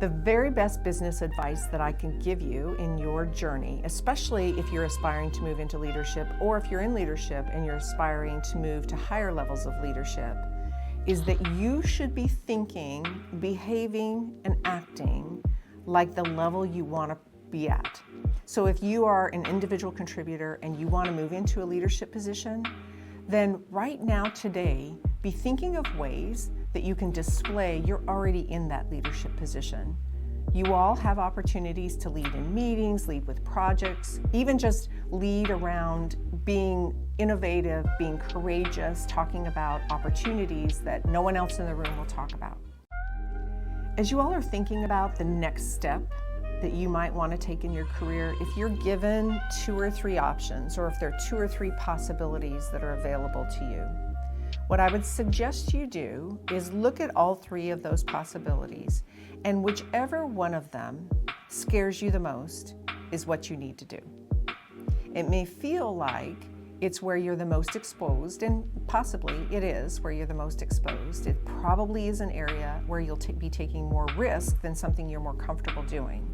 The very best business advice that I can give you in your journey, especially if you're aspiring to move into leadership or if you're in leadership and you're aspiring to move to higher levels of leadership, is that you should be thinking, behaving, and acting like the level you want to be at. So if you are an individual contributor and you want to move into a leadership position, then right now, today, be thinking of ways that you can display you're already in that leadership position. You all have opportunities to lead in meetings, lead with projects, even just lead around being innovative, being courageous, talking about opportunities that no one else in the room will talk about. As you all are thinking about the next step that you might want to take in your career, if you're given 2 or 3 options, or if there are 2 or 3 possibilities that are available to you, what I would suggest you do is look at all 3 of those possibilities, and whichever one of them scares you the most is what you need to do. It may feel like it's where you're the most exposed, and possibly it is where you're the most exposed. It probably is an area where you'll be taking more risk than something you're more comfortable doing.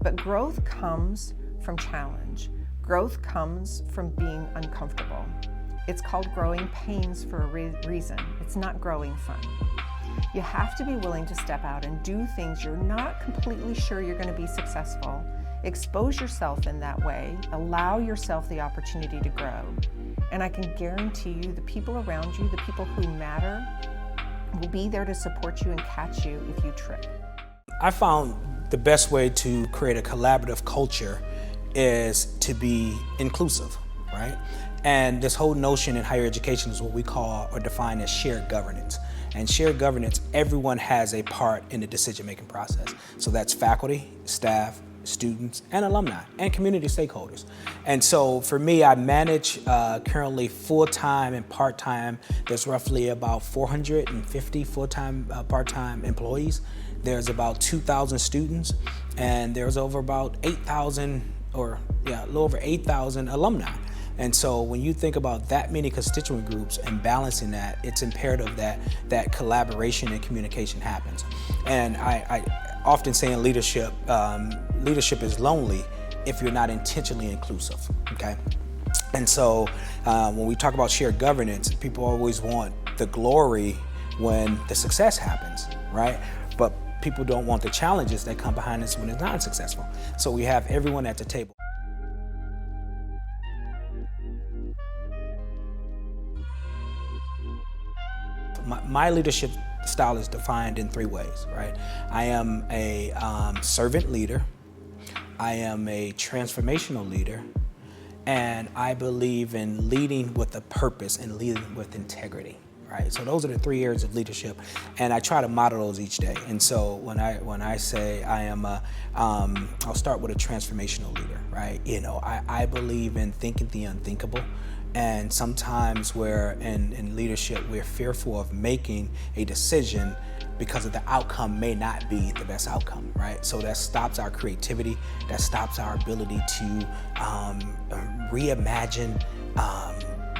But growth comes from challenge. Growth comes from being uncomfortable. It's called growing pains for a reason. It's not growing fun. You have to be willing to step out and do things you're not completely sure you're going to be successful. Expose yourself in that way. Allow yourself the opportunity to grow. And I can guarantee you the people around you, the people who matter, will be there to support you and catch you if you trip. I found the best way to create a collaborative culture is to be inclusive, right? And this whole notion in higher education is what we call or define as shared governance. And shared governance, everyone has a part in the decision-making process. So that's faculty, staff, students, and alumni, and community stakeholders. And so for me, I manage currently full-time and part-time. There's roughly about 450 full-time, part-time employees. There's about 2,000 students, and there's over about 8,000, a little over 8,000 alumni. And so when you think about that many constituent groups and balancing that, it's imperative that collaboration and communication happens. And I often say in leadership, leadership is lonely if you're not intentionally inclusive, okay? And so when we talk about shared governance, people always want the glory when the success happens, right? But people don't want the challenges that come behind us when it's not successful. So we have everyone at the table. My leadership style is defined in 3 ways, right? I am a servant leader, I am a transformational leader, and I believe in leading with a purpose and leading with integrity, right? So those are the 3 areas of leadership, and I try to model those each day. And so when I say I am I'll start with a transformational leader, right? You know, I believe in thinking the unthinkable. And sometimes in leadership, we're fearful of making a decision because of the outcome may not be the best outcome, right? So that stops our creativity, that stops our ability to reimagine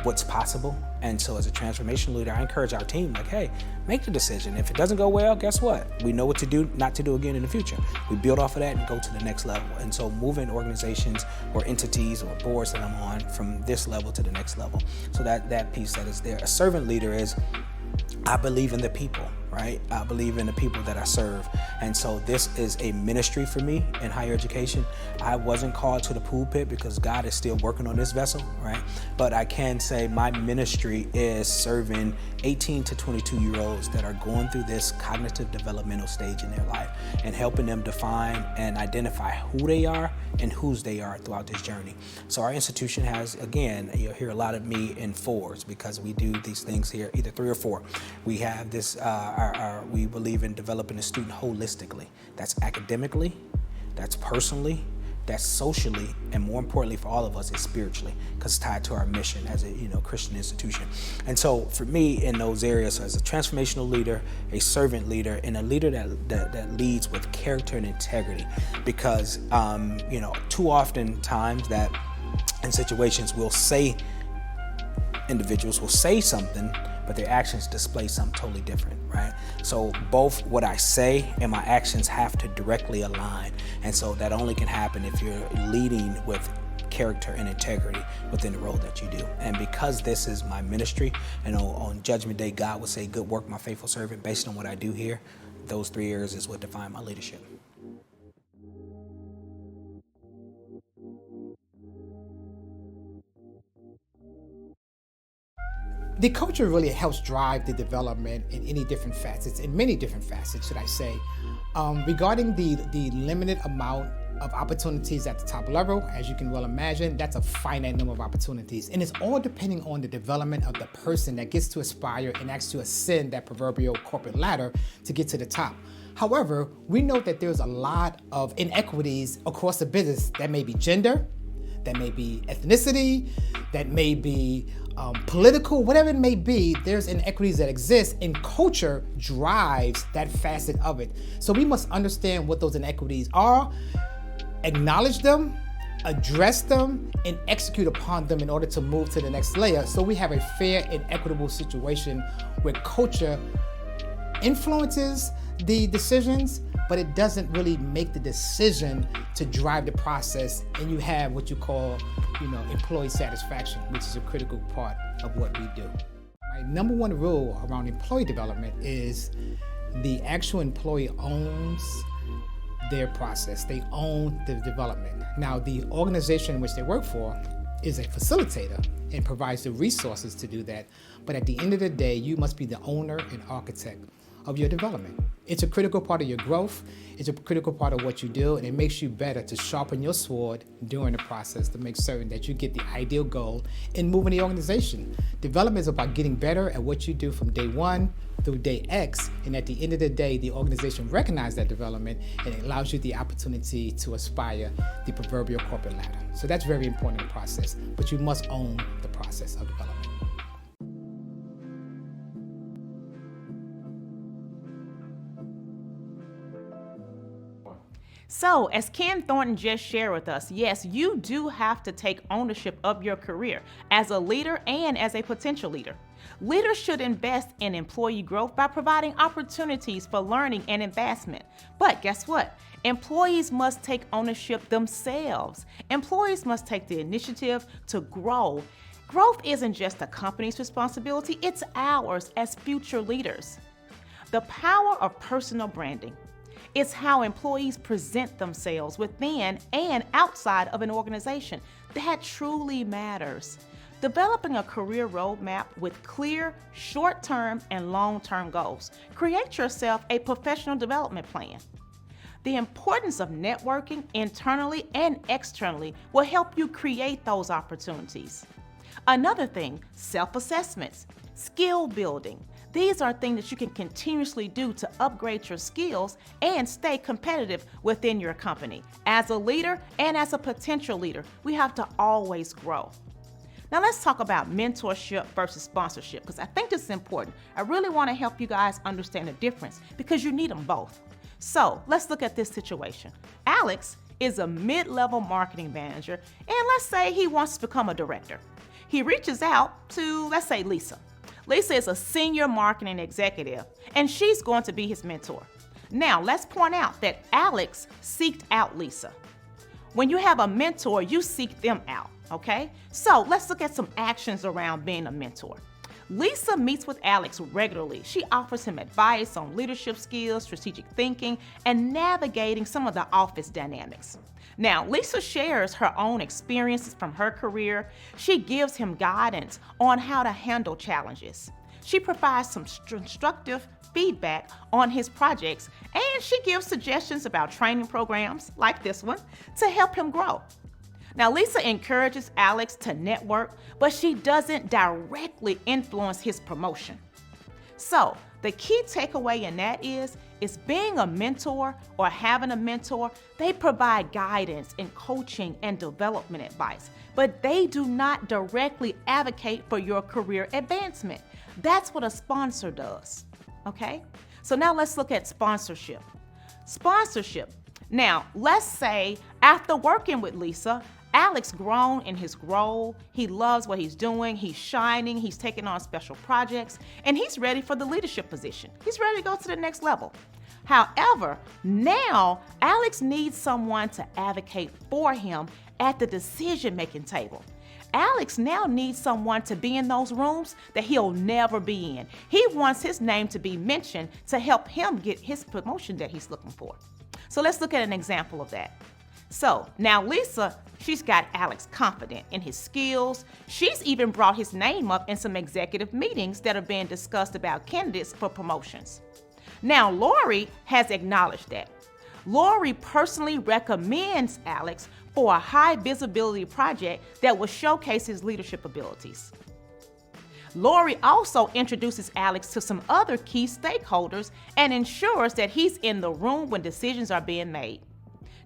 what's possible. And so as a transformation leader, I encourage our team, like, hey, make the decision. If it doesn't go well, guess what? We know what to do, not to do again in the future. We build off of that and go to the next level. And so moving organizations or entities or boards that I'm on from this level to the next level. So that piece that is there. A servant leader is, I believe in the people, right? I believe in the people that I serve. And so this is a ministry for me in higher education. I wasn't called to the pulpit because God is still working on this vessel, right? But I can say my ministry is serving 18 to 22-year-olds that are going through this cognitive developmental stage in their life and helping them define and identify who they are and whose they are throughout this journey. So our institution has, again, you'll hear a lot of me in 4s because we do these things here, either 3 or 4. We have this, we believe in developing a student holistically. That's academically, that's personally, that's socially, and more importantly for all of us is spiritually, because it's tied to our mission as a Christian institution. And so for me in those areas, as a transformational leader, a servant leader, and a leader that leads with character and integrity, because too often times that in situations we'll say individuals will say something, but their actions display something totally different, right? So both what I say and my actions have to directly align. And so that only can happen if you're leading with character and integrity within the role that you do. And because this is my ministry, on Judgment Day, God would say, "Good work, my faithful servant." Based on what I do here, those 3 areas is what define my leadership. The culture really helps drive the development in many different facets, should I say. Regarding the limited amount of opportunities at the top level, as you can well imagine, that's a finite number of opportunities. And it's all depending on the development of the person that gets to aspire and actually ascend that proverbial corporate ladder to get to the top. However, we know that there's a lot of inequities across the business. That may be gender, that may be ethnicity, that may be political, whatever it may be, there's inequities that exist, and culture drives that facet of it. So we must understand what those inequities are, acknowledge them, address them, and execute upon them in order to move to the next layer. So we have a fair and equitable situation where culture influences the decisions, but it doesn't really make the decision to drive the process, and you have what you call, employee satisfaction, which is a critical part of what we do. My number one rule around employee development is the actual employee owns their process. They own the development. Now, the organization in which they work for is a facilitator and provides the resources to do that, but at the end of the day, you must be the owner and architect of your development. It's a critical part of your growth. It's a critical part of what you do, and it makes you better to sharpen your sword during the process to make certain that you get the ideal goal in moving the organization. Development is about getting better at what you do from day 1 through day X, and at the end of the day, the organization recognizes that development, and it allows you the opportunity to aspire the proverbial corporate ladder. So that's very important in the process, but you must own the process of development. So, as Ken Thornton just shared with us, yes, you do have to take ownership of your career as a leader and as a potential leader. Leaders should invest in employee growth by providing opportunities for learning and advancement. But guess what? Employees must take ownership themselves. Employees must take the initiative to grow. Growth isn't just the company's responsibility, it's ours as future leaders. The power of personal branding. It's how employees present themselves within and outside of an organization. That truly matters. Developing a career roadmap with clear short-term and long-term goals. Create yourself a professional development plan. The importance of networking internally and externally will help you create those opportunities. Another thing, self-assessments, skill building. These are things that you can continuously do to upgrade your skills and stay competitive within your company. As a leader and as a potential leader, we have to always grow. Now let's talk about mentorship versus sponsorship, because I think this is important. I really want to help you guys understand the difference because you need them both. So let's look at this situation. Alex is a mid-level marketing manager, and let's say he wants to become a director. He reaches out to, let's say, Lisa. Lisa is a senior marketing executive, and she's going to be his mentor. Now, let's point out that Alex seeked out Lisa. When you have a mentor, you seek them out, okay? So let's look at some actions around being a mentor. Lisa meets with Alex regularly. She offers him advice on leadership skills, strategic thinking, and navigating some of the office dynamics. Now, Lisa shares her own experiences from her career. She gives him guidance on how to handle challenges. She provides some constructive feedback on his projects, and she gives suggestions about training programs like this one to help him grow. Now, Lisa encourages Alex to network, but she doesn't directly influence his promotion. So, the key takeaway in that is being a mentor or having a mentor, they provide guidance and coaching and development advice, but they do not directly advocate for your career advancement. That's what a sponsor does, okay? So now let's look at sponsorship. Sponsorship. Now, let's say after working with Lisa, Alex grown in his role. He loves what he's doing. He's shining. He's taking on special projects, and he's ready for the leadership position. He's ready to go to the next level. However, now Alex needs someone to advocate for him at the decision-making table. Alex now needs someone to be in those rooms that he'll never be in. He wants his name to be mentioned to help him get his promotion that he's looking for. So let's look at an example of that. So now Lisa, she's got Alex confident in his skills. She's even brought his name up in some executive meetings that are being discussed about candidates for promotions. Now Lori has acknowledged that. Lori personally recommends Alex for a high visibility project that will showcase his leadership abilities. Lori also introduces Alex to some other key stakeholders and ensures that he's in the room when decisions are being made.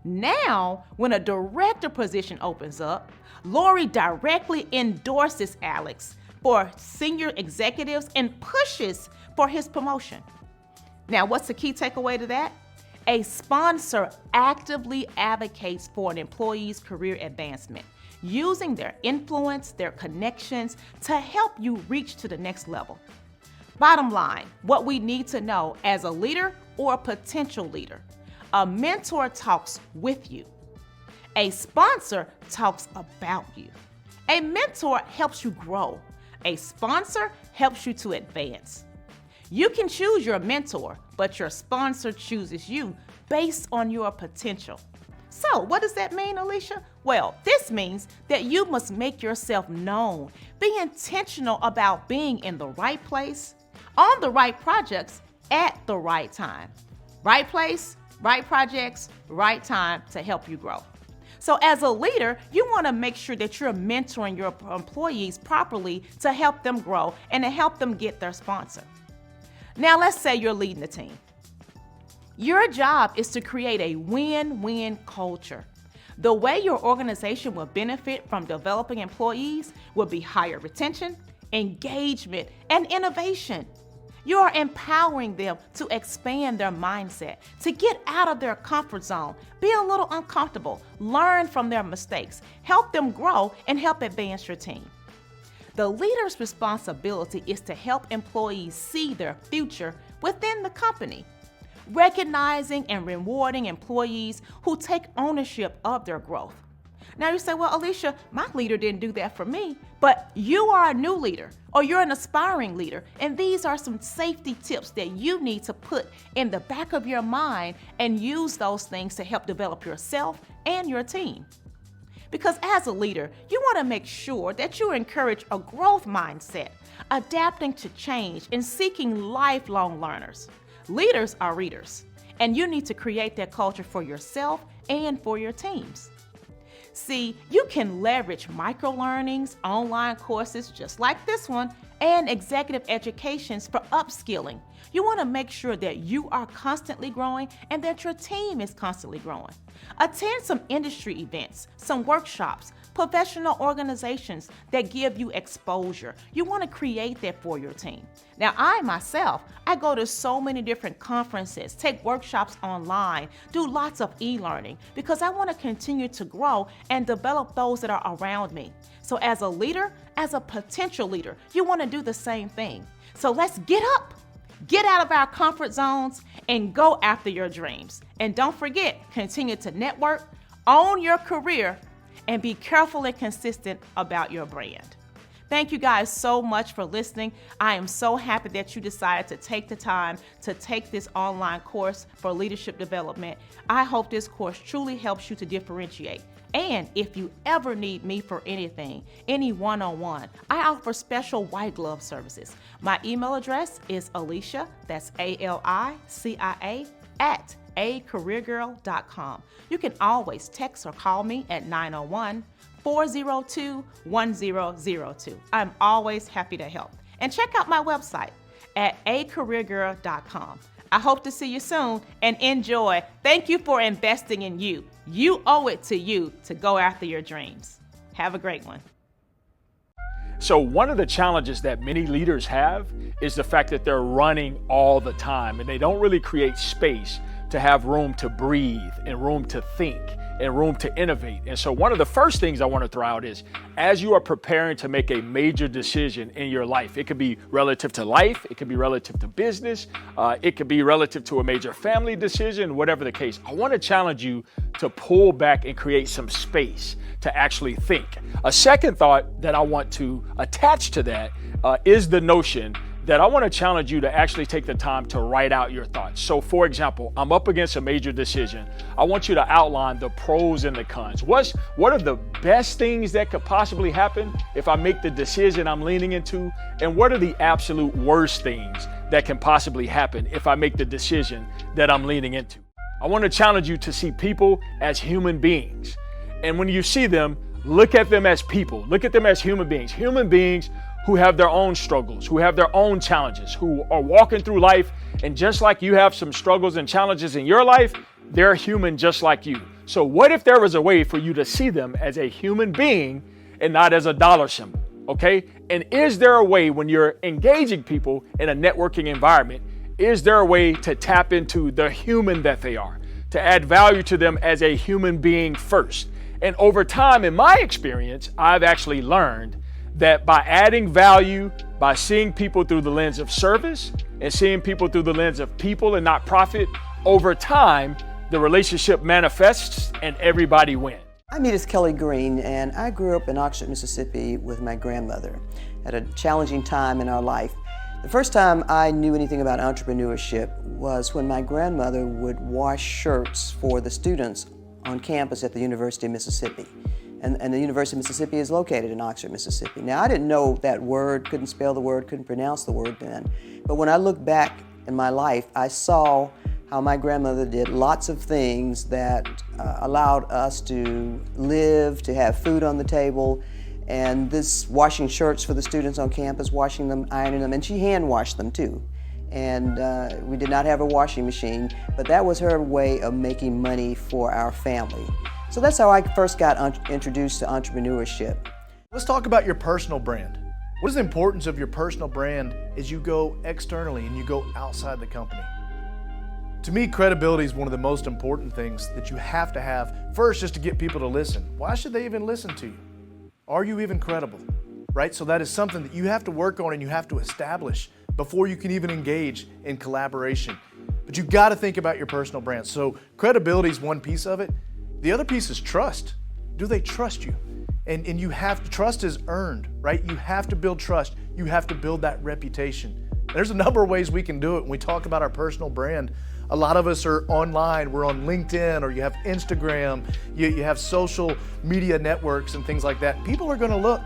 Now, when a director position opens up, Lori directly endorses Alex for senior executives and pushes for his promotion. Now, what's the key takeaway to that? A sponsor actively advocates for an employee's career advancement, using their influence, their connections to help you reach to the next level. Bottom line, what we need to know as a leader or a potential leader: a mentor talks with you. A sponsor talks about you. A mentor helps you grow. A sponsor helps you to advance. You can choose your mentor, but your sponsor chooses you based on your potential. So what does that mean, Alicia? Well, this means that you must make yourself known. Be intentional about being in the right place, on the right projects, at the right time. Right place, right projects, right time to help you grow. So as a leader, you want to make sure that you're mentoring your employees properly to help them grow and to help them get their sponsor. Now let's say you're leading the team. Your job is to create a win-win culture. The way your organization will benefit from developing employees will be higher retention, engagement, and innovation. You are empowering them to expand their mindset, to get out of their comfort zone, be a little uncomfortable, learn from their mistakes, help them grow, and help advance your team. The leader's responsibility is to help employees see their future within the company, recognizing and rewarding employees who take ownership of their growth. Now you say, well, Alicia, my leader didn't do that for me, but you are a new leader or you're an aspiring leader, and these are some safety tips that you need to put in the back of your mind and use those things to help develop yourself and your team. Because as a leader, you want to make sure that you encourage a growth mindset, adapting to change and seeking lifelong learners. Leaders are readers, and you need to create that culture for yourself and for your teams. See, you can leverage micro-learnings, online courses just like this one, and executive educations for upskilling. You want to make sure that you are constantly growing and that your team is constantly growing. Attend some industry events, some workshops, professional organizations that give you exposure. You want to create that for your team. Now, I go to so many different conferences, take workshops online, do lots of e-learning because I want to continue to grow and develop those that are around me. So as a leader, as a potential leader, you want to do the same thing. So let's get up, get out of our comfort zones, and go after your dreams. And don't forget, continue to network, own your career, and be careful and consistent about your brand. Thank you guys so much for listening. I am so happy that you decided to take the time to take this online course for leadership development. I hope this course truly helps you to differentiate. And if you ever need me for anything, any one-on-one, I offer special white glove services. My email address is Alicia, that's ALICIA, at acareergirl.com. You can always text or call me at 901-402-1002. I'm always happy to help. And check out my website at acareergirl.com. I hope to see you soon and enjoy. Thank you for investing in you. You owe it to you to go after your dreams. Have a great one. So one of the challenges that many leaders have is the fact that they're running all the time and they don't really create space to have room to breathe and room to think and room to innovate. And so one of the first things I want to throw out is, as you are preparing to make a major decision in your life, it could be relative to life, it could be relative to business, it could be relative to a major family decision, whatever the case, I want to challenge you to pull back and create some space to actually think. A second thought that I want to attach to that is the notion that I want to challenge you to actually take the time to write out your thoughts. So for example, I'm up against a major decision. I want you to outline the pros and the cons. What are the best things that could possibly happen if I make the decision I'm leaning into? And what are the absolute worst things that can possibly happen if I make the decision that I'm leaning into? I want to challenge you to see people as human beings. And when you see them, look at them as people. Look at them as human beings who have their own struggles, who have their own challenges, who are walking through life. And just like you have some struggles and challenges in your life, they're human just like you. So what if there was a way for you to see them as a human being and not as a dollar symbol, okay? And is there a way, when you're engaging people in a networking environment, is there a way to tap into the human that they are, to add value to them as a human being first? And over time, in my experience, I've actually learned that by adding value, by seeing people through the lens of service and seeing people through the lens of people and not profit, over time, the relationship manifests and everybody wins. I'm Edith Kelly Green, and I grew up in Oxford, Mississippi with my grandmother at a challenging time in our life. The first time I knew anything about entrepreneurship was when my grandmother would wash shirts for the students on campus at the University of Mississippi. And the University of Mississippi is located in Oxford, Mississippi. Now, I didn't know that word, couldn't spell the word, couldn't pronounce the word then. But when I look back in my life, I saw how my grandmother did lots of things that allowed us to live, to have food on the table. And this washing shirts for the students on campus, washing them, ironing them, and she hand washed them too. And we did not have a washing machine, but that was her way of making money for our family. So that's how I first got introduced to entrepreneurship. Let's talk about your personal brand. What is the importance of your personal brand as you go externally and you go outside the company? To me, credibility is one of the most important things that you have to have first, just to get people to listen. Why should they even listen to you? Are you even credible? Right? So that is something that you have to work on and you have to establish before you can even engage in collaboration. But you've got to think about your personal brand. So credibility is one piece of it. The other piece is trust. Do they trust you? And you have, trust is earned, right? You have to build trust. You have to build that reputation. There's a number of ways we can do it when we talk about our personal brand. A lot of us are online, we're on LinkedIn, or you have Instagram, you have social media networks and things like that. People are gonna look.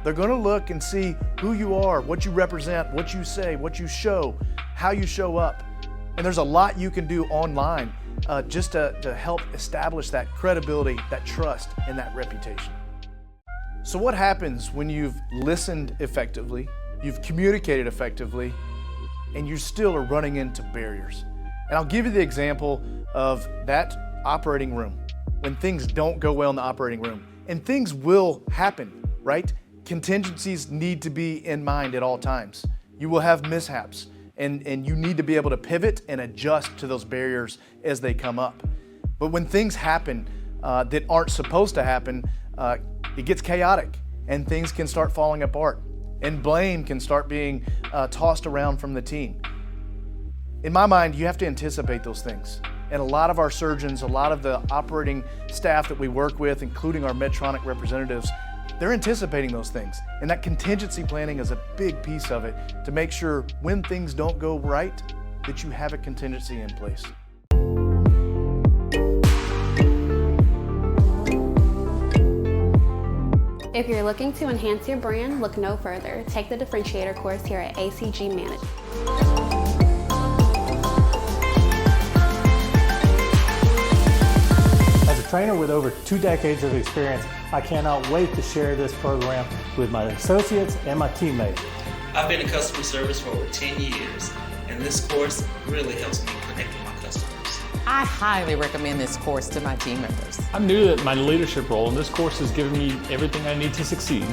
They're gonna look and see who you are, what you represent, what you say, what you show, how you show up. And there's a lot you can do online just to help establish that credibility, that trust, and that reputation. So what happens when you've listened effectively, you've communicated effectively, and you still are running into barriers? And I'll give you the example of that operating room, when things don't go well in the operating room. And things will happen, right? Contingencies need to be in mind at all times. You will have mishaps, and you need to be able to pivot and adjust to those barriers as they come up. But when things happen that aren't supposed to happen, it gets chaotic and things can start falling apart and blame can start being tossed around from the team. In my mind, you have to anticipate those things. And a lot of our surgeons, a lot of the operating staff that we work with, including our Medtronic representatives, they're anticipating those things. And that contingency planning is a big piece of it to make sure when things don't go right, that you have a contingency in place. If you're looking to enhance your brand, look no further. Take the Differentiator course here at ACG Management. As a trainer with over 2 decades of experience, I cannot wait to share this program with my associates and my teammates. I've been in customer service for over 10 years, and this course really helps me connect with my customers. I highly recommend this course to my team members. I'm new to my leadership role, and this course has given me everything I need to succeed.